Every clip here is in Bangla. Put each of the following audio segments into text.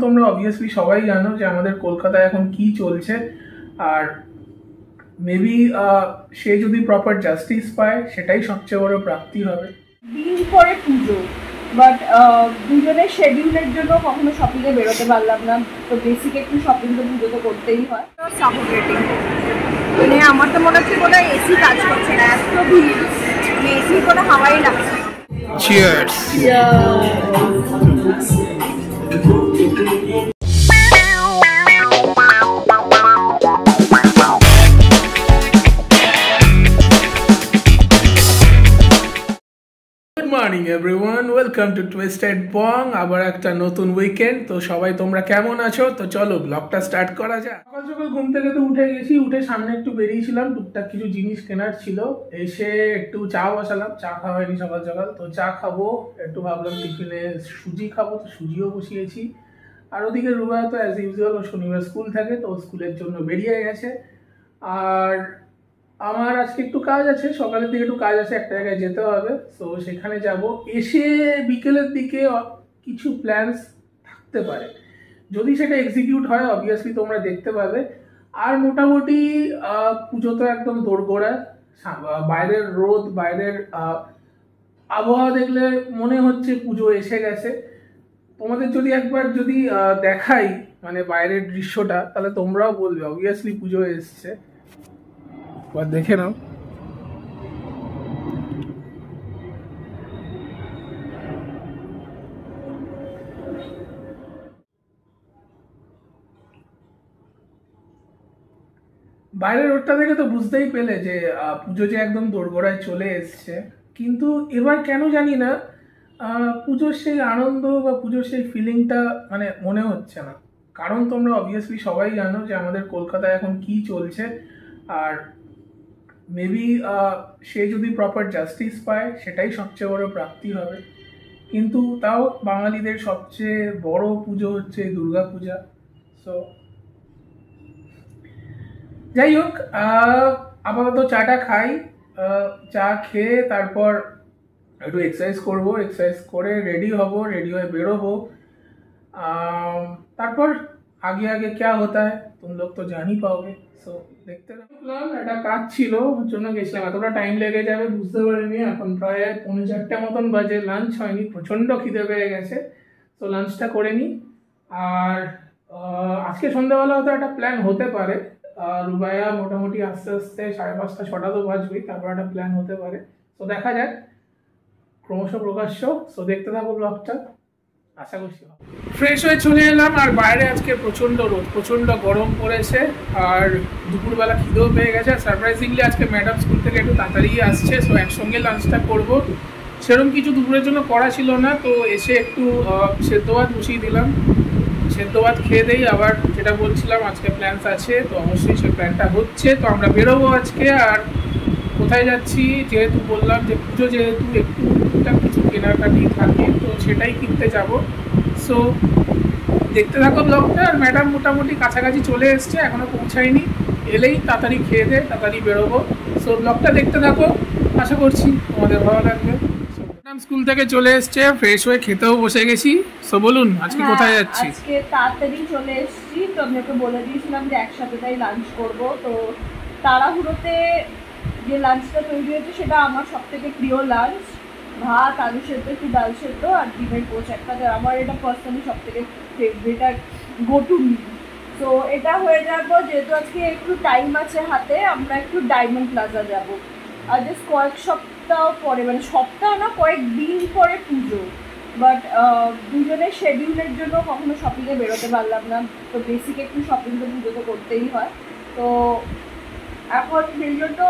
তোমরা অবভিয়াসলি সবাই জানো যে আমাদের কলকাতায় এখন কি চলছে, আর মেবি সে যদি প্রপার জাস্টিস পায় সেটাই সবচেয়ে বড় প্রাপ্তি হবে। দিন পরে পুজো, বাট দুজনের শেডিউলের জন্য কখনো শপিংয়ে বেরোতে পারলাম না। তো বেসিক একটু শপিং তো পুজো তো করতেই হয়। সাফোকেটিং, মানে আমার তো মনে হচ্ছে কোনো এসি কাজ করছে না, এত ভিড়, এসি কোনো হাওয়াই লাগছে। Cheers. Morning everyone, welcome to twisted Bong. আবার একটা নতুন উইকেন্ড। তো সবাই তোমরা কেমন আছো? তো চলো ব্লগটা স্টার্ট করা যাক। সকাল সকাল ঘুম থেকে তো উঠে গেছি, উঠে সামনে একটু বেরিয়েছিলাম, টুকটাক কিছু জিনিস কেনার ছিল। এসে একটু চা বসালাম, চা খাওয়া হয়নি সকাল সকাল, তো চা খাবো। একটু ভাবলাম টিফিনে সুজি খাবো, তো সুজিও বসিয়েছি। আর ওদিকে রুবাই তো অ্যাজ ইউজুয়াল ও শনিবার স্কুল থাকে, তো স্কুলের জন্য বেরিয়ে গেছে। আর আমার আজকে একটু কাজ আছে, সকালের দিকে একটু কাজ আছে, একটা জায়গায় যেতে হবে, তো সেখানে যাব। এসে বিকেলের দিকে কিছু প্ল্যানস থাকতে পারে, যদি সেটা এক্সিকিউট হয় অবভিয়াসলি তোমরা দেখতে পাবে। আর মোটামুটি পুজো তো একদম দোরগোড়ায়, বাইরের রোদ, বাইরের আবহাওয়া দেখলে মনে হচ্ছে পুজো এসে গেছে। তোমাদের যদি একবার দেখাই মানে বাইরের দৃশ্যটা, তাহলে তোমরাও বলবে অবভিয়াসলি পুজো এসছে। দেখে নাও। বাইরের রোডটা দেখে তো বুঝতেই পেলে যে পুজো যে একদম দোরগোড়ায় চলে এসছে। কিন্তু এবার কেন জানি না পুজোর সেই আনন্দ বা পুজোর সেই ফিলিংটা মানে মনে হচ্ছে না। কারণ তোমরা অবভিয়াসলি সবাই জানো যে আমাদের কলকাতায় এখন কি চলছে, আর মেবি সে যদি প্রপার জাস্টিস পায় সেটাই সবচেয়ে বড় প্রাপ্তি হবে। কিন্তু তাও বাঙালিদের সবচেয়ে বড় পুজো হচ্ছে দুর্গা পূজা। সো যাই হোক, আপাতত চাটা খাই, চা খেয়ে তারপর একটু এক্সারসাইজ করবো, এক্সারসাইজ করে রেডি হব, রেডি হয়ে বেরোবো। তারপর আগে আগে क्या होता है तुम लोग तो जान ही पाओगे। সো দেখতে লাগলাম, একটা কাজ ছিল ওর জন্য গেছিলাম, এতটা টাইম লেগে যাবে বুঝতে পারিনি। এখন প্রায় 3:45 মতন বাজে, লাঞ্চ হয়নি, প্রচণ্ড খিদে পেয়ে গেছে। তো লাঞ্চটা করে নিই। আর আজকে সন্ধ্যাবেলা হয়তো একটা প্ল্যান হতে পারে, রুবাইয়া মোটামুটি আস্তে আস্তে 5:30 6টা তো বাজবেই, তারপর একটা প্ল্যান হতে পারে। তো দেখা যাক, ক্রমশ প্রকাশ্য। সো দেখতে থাকো ব্লগটা, আশা করছি। ফ্রেশ হয়ে চলে এলাম, আর বাইরে আজকে প্রচণ্ড রোদ, প্রচণ্ড গরম পড়েছে, আর দুপুরবেলা খিদেও পেয়ে গেছে। সারপ্রাইজিংলি আজকে ম্যাডাম স্কুল থেকে একটু তাড়াতাড়ি আসছে, সো একসঙ্গে লাঞ্চটা করবো। সেরকম কিছু দুপুরের জন্য করা ছিল না, তো এসে একটু সেদ্ধ ভাত বসিয়ে দিলাম, সেদ্ধ ভাত খেয়ে দেই। আবার যেটা বলছিলাম আজকে প্ল্যানস আছে, তো অবশ্যই সেই প্ল্যানটা হচ্ছে। তো আমরা বেরোবো আজকে। আর কোথায় যাচ্ছি, যেহেতু বললাম যে পুজো যেহেতু একটু টুকটাক কিছু কেনাকাটি থাকে, তো সেটাই কিনতে যাব। সো দেখতে থাকো ব্লগটা। আর ম্যাডাম মোটামুটি কাছাকাছি চলে এসছে, এখনও পৌঁছায়নি, এলেই তাড়াতাড়ি খেয়ে দে তাড়াতাড়ি বেরোবো। সো ব্লগটা দেখতে থাকো, আশা করছি তোমাদের ভালো লাগবে। ম্যাডাম স্কুল থেকে চলে এসছে, ফ্রেশ হয়ে খেতেও বসে গেছি। সো বলুন আজকে কোথায় যাচ্ছি? আজকে তাড়াতাড়ি চলে এসেছি, তো আমি ওকে বলে দিয়েছিলাম যে একসাথে তাই লাঞ্চ করবো। তো তাড়াহুড়োতে যে লাঞ্চটা তৈরি হয়েছে সেটা আমার সব থেকে প্রিয় লাঞ্চ, ভাত, আলু সেদ্ধ, একটু ডাল সেদ্ধ আর ডিমের পোচ একটা। আমার এটা পার্সোনালি সব থেকে ফেভারিট আর গো টু মিল। তো এটা হয়ে যাওয়ার পর, যেহেতু আজকে একটু টাইম আছে হাতে, আমরা একটু ডায়মন্ড প্লাজা যাব। আর জাস্ট কয়েক সপ্তাহ পরে, মানে সপ্তাহ না কয়েকদিন পরে পুজো, বাট দুজনের শেডিউলের জন্য কখনো শপিংয়ে বেরোতে পারলাম না। তো বেসিক একটু শপিং তো পুজো তো করতেই হয়। তো এখন সেই জন্য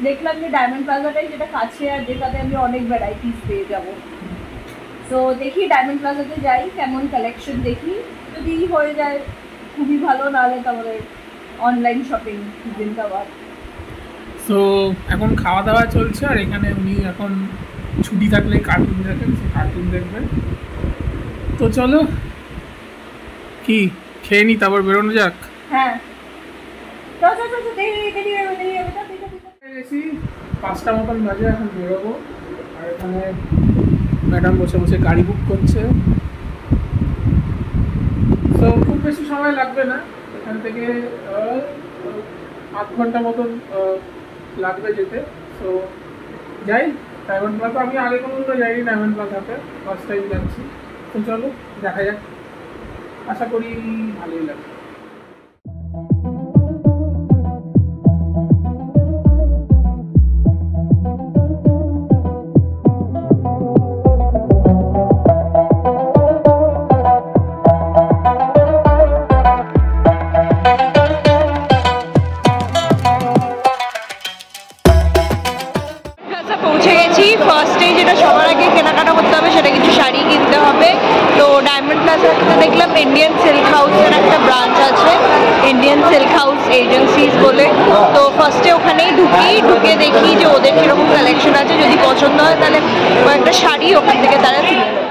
দেখলাম যে ডায়মন্ড প্লাজাটাই যেটা কাছে, আর যেটাতে আমি অনেক ভ্যারাইটিস পেয়ে যাব। তো দেখি ডায়মন্ড প্লাজাতে যাই, কেমন কালেকশন দেখি, যদি হয়ে যায় খুবই ভালো, নাহলে তো আমাদের অনলাইন শপিং জিন্দাবাদ। সো এখন খাওয়া দাওয়া চলছে, আর এখানে উনি এখন ছুটি থাকলে কার্টুন দেখেন, কার্টুন দেখবেন। তো চলো কি খেয়ে নি, তারপর বেরোনো যাক। হ্যাঁ, 5টা মতন বাজে, এখন বেরোবো। আর এখানে ম্যাডাম বসে বসে গাড়ি বুক করছে। বেশি সময় লাগবে না, এখান থেকে 8 ঘন্টা মতন লাগবে যেতে। তো যাই ডায়মন্ড প্লাজা, আমি আগে কোনোদিনও যাইনি ডায়মন্ড প্লাজাতে, ফার্স্ট টাইম যাচ্ছি। তো চলো দেখা যাক, আশা করি ভালোই লাগবে। পৌঁছে গেছি। ফার্স্টে যেটা সবার আগে কেনাকাটা করতে হবে সেটা কিছু শাড়ি কিনতে হবে। তো ডায়মন্ড প্লাজাতে দেখলাম ইন্ডিয়ান সিল্ক হাউসের একটা ব্রাঞ্চ আছে, ইন্ডিয়ান সিল্ক হাউস এজেন্সিজ বলে। তো ফার্স্টে ওখানেই ঢুকে দেখি যে ওদের কীরকম কালেকশন আছে, যদি পছন্দ হয় তাহলে কয়েকটা শাড়ি ওখান থেকে তারা কিনে নেবে।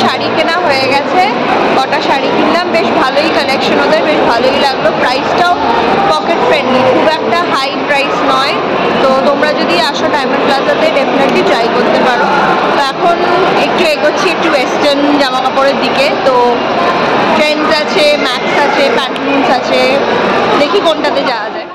শাড়ি কেনা হয়ে গেছে, কটা শাড়ি কিনলাম, বেশ ভালোই কালেকশন ওদের, বেশ ভালোই লাগলো। প্রাইসটাও পকেট ফ্রেন্ডলি, খুব একটা হাই প্রাইস নয়। তো তোমরা যদি আসো ডায়মন্ড প্লাজাতে ডেফিনেটলি ট্রাই করতে পারো। তো এখন একটু এগোচ্ছি একটু ওয়েস্টার্ন জামা কাপড়ের দিকে। তো ট্রেন্ডস আছে, ম্যাক্স আছে, প্যান্টলুন্স আছে, দেখি কোনটাতে যাওয়া যায়।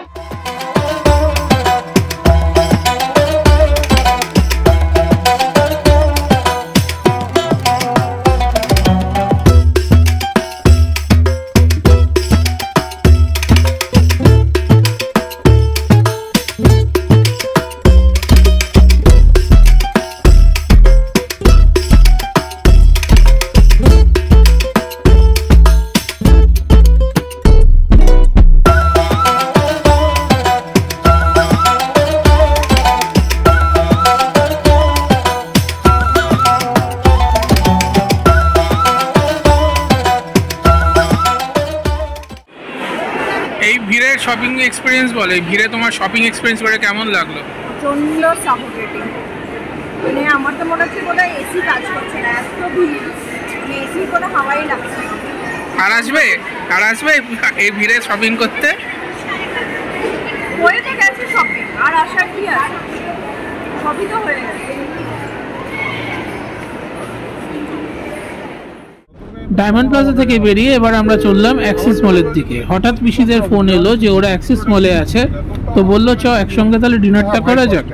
এই ভিড়ের শপিং এক্সপিরিয়েন্স বলে, ভিড়ে তোমার শপিং এক্সপিরিয়েন্স করে কেমন লাগলো? প্রচন্ড সাফোকেটিং, মানে আমার তো মনে হচ্ছে বোধহয় এসি কাজ করছে না, এত ভিড়, এসির কোনো হাওয়াই লাগছে না। আর আসবে এই ভিড়ে শপিং করতে? হয়ে তো গেছে শপিং, আর আসার কি আছে, সবই তো হয়ে গেছে। ডায়মন্ড প্লাজা থেকে বেরিয়ে এবার আমরা চললাম অ্যাক্সিস মলের দিকে। হঠাৎ পিসিদের ফোন এলো যে ওরা অ্যাক্সিস মলে আছে, তো বললো চ একসঙ্গে তাহলে ডিনারটা করা যাক।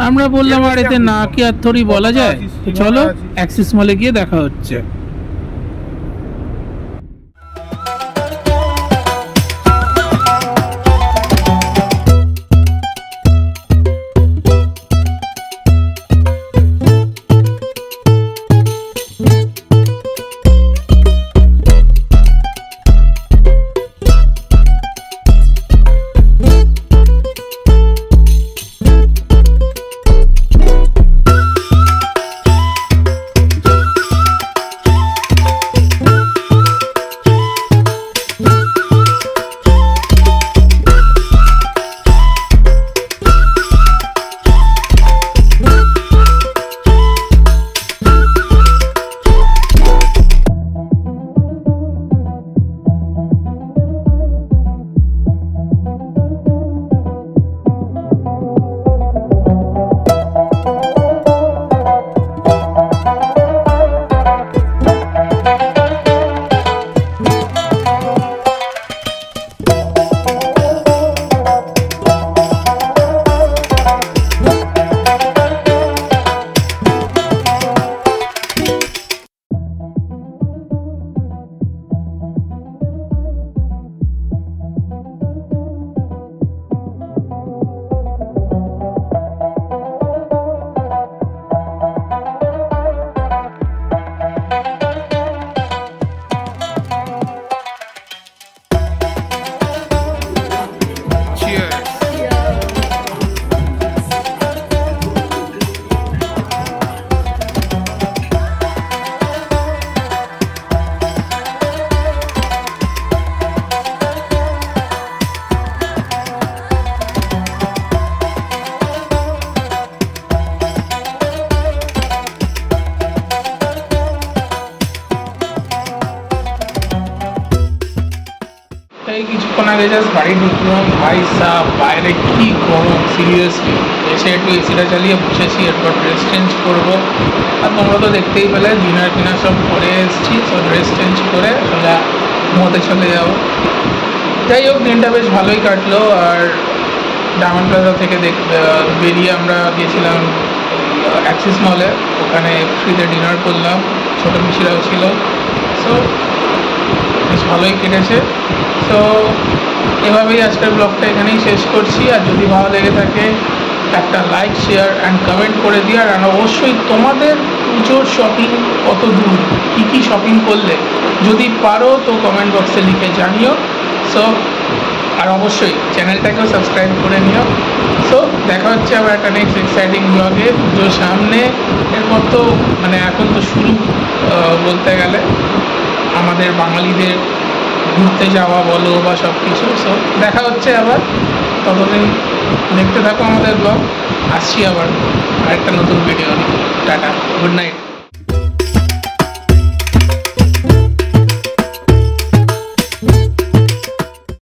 আমরা বললাম আর এতে না কি আর থোড়ি বলা যায়, তো চলো অ্যাক্সিস মলে গিয়ে দেখা হচ্ছে। কিছুক্ষণ আগে জাস্ট বাড়ি ঢুকলাম, ভাই সাহ বাইরে কি গরম, সিরিয়াসলি। এসে একটু এসিটা চালিয়ে বসেছি, এরপর ড্রেস চেঞ্জ করবো। আর তোমরা তো দেখতেই পেলে ডিনার টিনার সব করে এসেছি, সব ড্রেস চেঞ্জ করে সোজা ঘুমোতে চলে যাবো। যাই হোক, দিনটা বেশ ভালোই কাটলো। আর ডায়মন্ড প্লাজা থেকে বেরিয়ে আমরা গেছিলাম অ্যাক্সিস মলে, ওখানে ফ্রিতে ডিনার করলাম, ছোটো মিশিরাও ছিল। সো বেশ ভালোই কেটেছে। তো এভাবেই আজকের ব্লগটা এখানেই শেষ করছি। আর যদি ভালো লেগে থাকে একটা লাইক, শেয়ার অ্যান্ড কমেন্ট করে দিও। আর অবশ্যই তোমাদের পুজোর শপিং কত দূর, কী কী শপিং করলে যদি পারো তো কমেন্ট বক্সে লিখে জানিও। সো আর অবশ্যই চ্যানেলটাকেও সাবস্ক্রাইব করে নিও। সো দেখা হচ্ছে আবার একটা নেক্সট এক্সাইটিং ব্লগে। পুজোর সামনে, এরপর তো মানে এখন তো শুরু বলতে গেলে আমাদের বাঙালিদের ঘুরতে যাওয়া বলো বা সব কিছু। সো দেখা হচ্ছে আবার, ততদিন দেখতে থাকো আমাদের ব্লগ। আসছি আবার আরেকটা নতুন ভিডিও নিয়ে। Tata, good night.